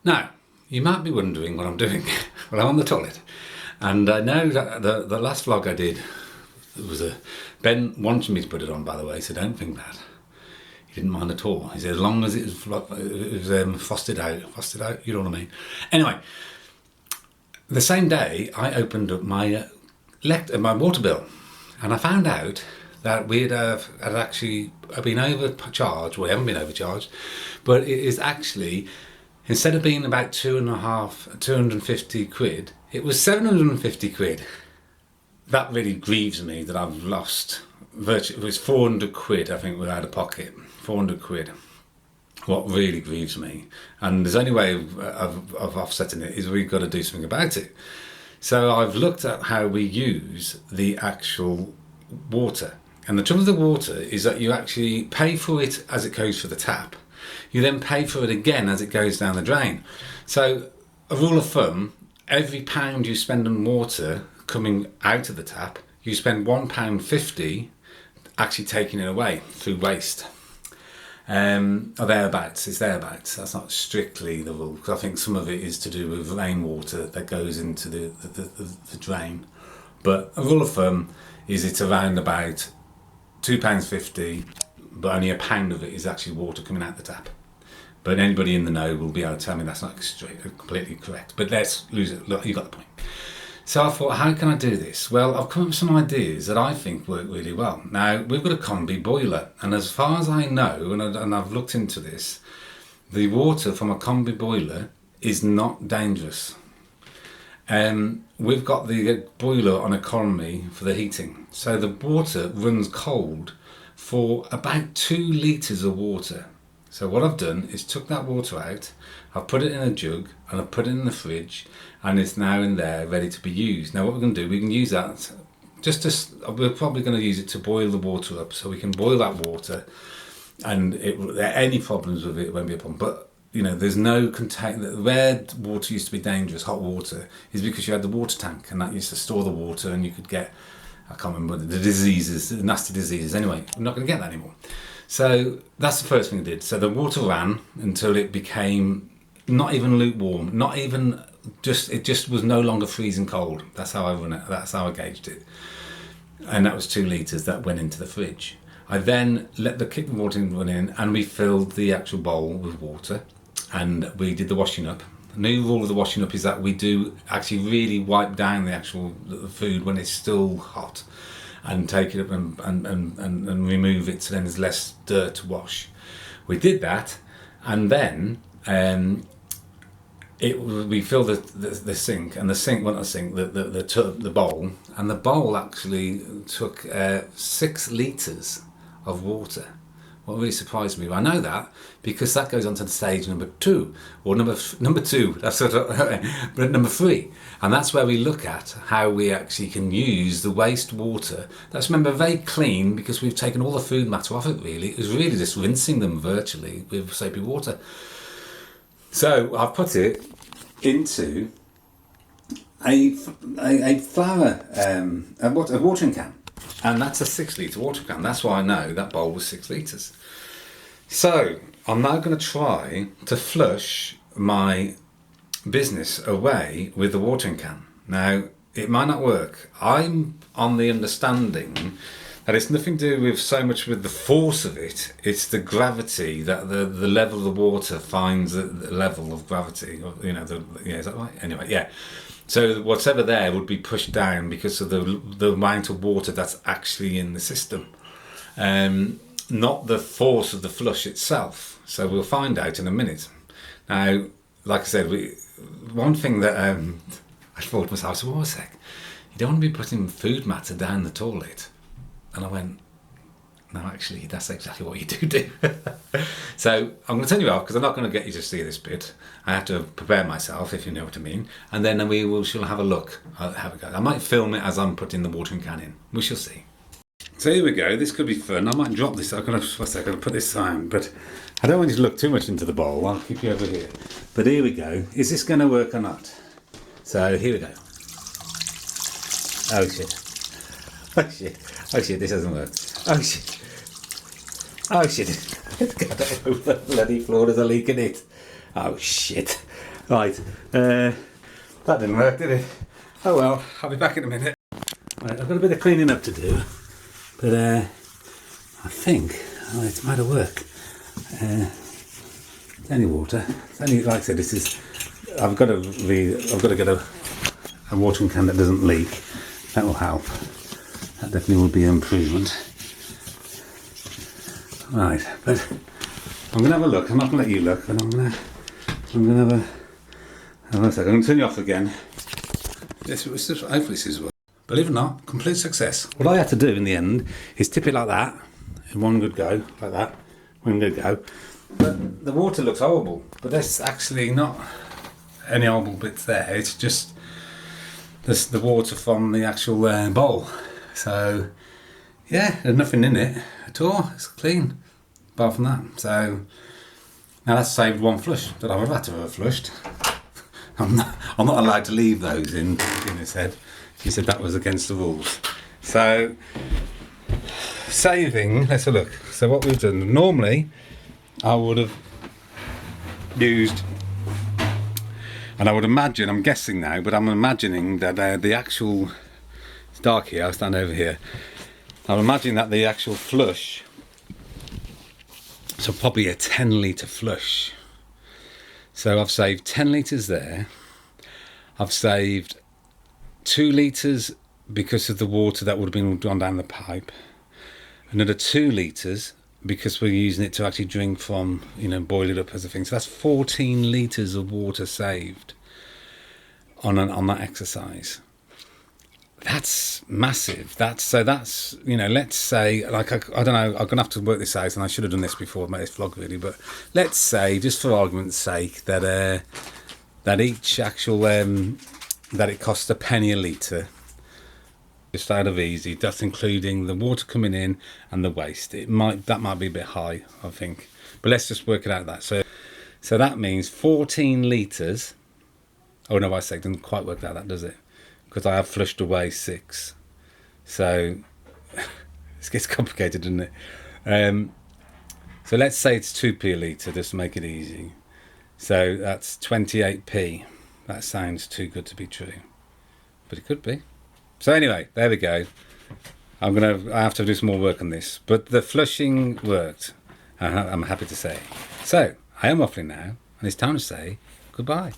Now, you might be wondering what I'm doing. Well, I'm on the toilet. And I know that the last vlog I did, Ben wanted me to put it on, by the way, so don't think that. He didn't mind at all. He said, as long as it was frosted out, you know what I mean. Anyway, the same day, I opened up my water bill, and I found out that we had actually been overcharged. Well, we haven't been overcharged, but it is actually, instead of being about 250 quid, it was 750 quid. That really grieves me that I've lost virtually, it was 400 quid, I think, we're out of pocket. 400 quid. What really grieves me, and there's only way of offsetting it, is we've got to do something about it. So I've looked at how we use the actual water. And the trouble with the water is that you actually pay for it as it goes through the tap. You then pay for it again as it goes down the drain. So a rule of thumb, every pound you spend on water coming out of the tap, you spend £1.50 actually taking it away through waste. Or thereabouts, it's thereabouts. That's not strictly the rule, because I think some of it is to do with rainwater that goes into the drain. But a rule of thumb is it's around about £2.50, but only £1 of it is actually water coming out the tap. But anybody in the know will be able to tell me that's not completely correct. But let's lose it. Look, you got the point. So I thought, how can I do this? Well, I've come up with some ideas that I think work really well. Now, we've got a combi boiler, and as far as I know, and I've looked into this, the water from a combi boiler is not dangerous. We've got the boiler on economy for the heating, so the water runs cold for about 2 litres of water. So what I've done is took that water out, I've put it in a jug, and I've put it in the fridge, and it's now in there ready to be used. Now what we're going to do, we can use that, we're probably going to use it to boil the water up, so we can boil that water, and any problems with it won't be a problem. But you know, there's no container. Where water used to be dangerous, hot water, is because you had the water tank, and that used to store the water, and you could get, I can't remember the diseases, the nasty diseases. Anyway, we're not going to get that anymore. So that's the first thing I did. So the water ran until it became not even lukewarm, not even it just was no longer freezing cold. That's how I run it. That's how I gauged it. And that was 2 litres that went into the fridge. I then let the kitchen water run in, and we filled the actual bowl with water, and we did the washing up. The new rule of the washing up is that we do actually really wipe down the food when it's still hot, and take it up and remove it, so then there's less dirt to wash. We did that, and then we filled the sink, and the bowl, and the bowl actually took 6 litres of water. What really surprised me, I know that because that goes on to stage number 2, or number 2, that's sort of, but number 3, and that's where we look at how we actually can use the wastewater. That's, remember, very clean, because we've taken all the food matter off it. Really, it was really just rinsing them virtually with soapy water. So I've put it into a watering can, and that's a 6 litre water can. That's why I know that bowl was 6 litres. So I'm now going to try to flush my business away with the watering can. Now, it might not work. I'm on the understanding that it's nothing to do with so much with the force of it, it's the gravity, that the level of the water finds the level of gravity, you know, is that right? Anyway, yeah. So whatever there would be pushed down because of the amount of water that's actually in the system. Not the force of the flush itself. So we'll find out in a minute. Now, like I said, one thing that I thought to myself, well, a sec, you don't want to be putting food matter down the toilet. And I went, no, actually, that's exactly what you do. So I'm going to turn you off, because I'm not going to get you to see this bit. I have to prepare myself, if you know what I mean. And then shall have a look at how it goes. I might film it as I'm putting the watering can in. We shall see. So here we go. This could be fun. I might drop this. I'm going to put this on, but I don't want you to look too much into the bowl. I'll keep you over here. But here we go. Is this going to work or not? So here we go. Oh shit. Oh shit. Oh shit, this hasn't worked. Oh shit. Oh shit. It's got over the bloody floor, there's a leak in it. Oh shit. Right. That didn't work, did it? Oh well, I'll be back in a minute. Right, I've got a bit of cleaning up to do, but I think it might have worked. It's only water. It's only, like I said, this is. I've got to get a watering can that doesn't leak. That will help. That definitely will be an improvement. Right, but I'm gonna have a look. I'm not gonna let you look, but I'm gonna have a second. I'm gonna turn you off again. Hopefully this is work. Believe it or not, complete success. What I had to do in the end is tip it like that, in one good go, like that, one good go. But the water looks horrible, but there's actually not any horrible bits there. It's just the water from the actual bowl. So yeah, there's nothing in it at all. It's clean, apart from that. So now that's saved one flush that I would have had to have flushed. I'm not allowed to leave those in his head. He said that was against the rules. So saving, let's have a look. So what we've done, normally I would have used, and I would imagine, I'm guessing now, but I'm imagining that the actual, it's dark here, I'll stand over here. I'm imagining that the actual flush, so probably a 10 litre flush. So I've saved 10 litres there. I've saved 2 litres because of the water that would have been gone down the pipe. Another 2 litres because we're using it to actually drink from, boil it up as a thing. So that's 14 litres of water saved on that exercise. That's massive. Let's say, like, I don't know, I'm gonna have to work this out, and I should have done this before I made this vlog really, but let's say, just for argument's sake, that each actual that it costs a penny a litre, just out of easy. That's including the water coming in and the waste. That might be a bit high, I think, but let's just work it out. So that means 14 litres. Oh no, I say it doesn't quite work out that, does it? Because I have flushed away 6, so it gets complicated, doesn't it? So let's say it's 2p a litre, just to make it easy. So that's 28p. That sounds too good to be true, but it could be. So anyway, there we go. I have to do some more work on this, but the flushing worked. I'm happy to say. So I am waffling now, and it's time to say goodbye.